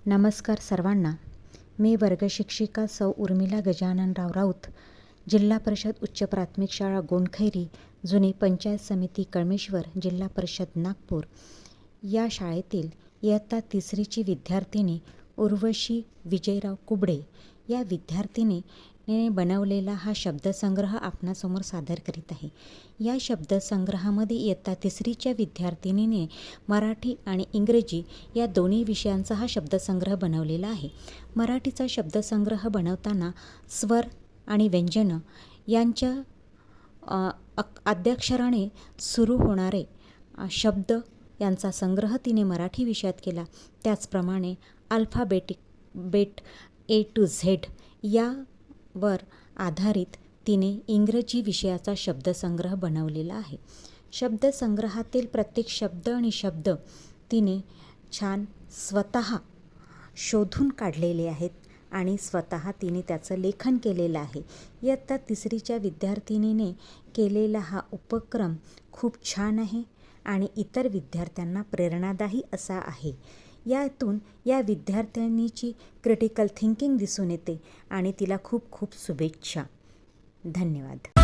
नमस्कार सर्वांना. मी वर्गशिक्षिका सौ उर्मिला गजाननराव राऊत, जिल्हा परिषद उच्च प्राथमिक शाळा गोंडखैरी, जुनी पंचायत समिती कळमेश्वर, जिल्हा परिषद नागपूर या शाळेतील इयत्ता तिसरीची विद्यार्थिनी उर्वशी विजयराव कुबडे या विद्यार्थिनीने बनवलेला हा शब्दसंग्रह आपणासमोर सादर करीत आहे. या शब्दसंग्रहामध्ये इयत्ता तिसरीच्या विद्यार्थिनीने मराठी आणि इंग्रजी या दोन्ही विषयांचा हा शब्दसंग्रह बनवलेला आहे. मराठीचा शब्दसंग्रह बनवताना स्वर आणि व्यंजनं यांच्या आद्याक्षराने सुरू होणारे शब्द यांचा संग्रह तिने मराठी विषयात केला. त्याचप्रमाणे बेट A to Z यावर आधारित तिने इंग्रजी विषयाचा शब्दसंग्रह बनवलेला आहे. शब्दसंग्रहातील प्रत्येक शब्द आणि शब्द तिने छान स्वतः शोधून काढलेले आहेत आणि स्वतः तिने त्याचं लेखन केलेलं आहे. इयत्ता तिसरीच्या विद्यार्थिनीने केलेला हा उपक्रम खूप छान आहे आणि इतर विद्यार्थ्यांना प्रेरणादायी असा आहे. यातून या विद्यार्थिनीची क्रिटिकल थिंकिंग दिसून येते आणि तिला खूप खूप शुभेच्छा. धन्यवाद.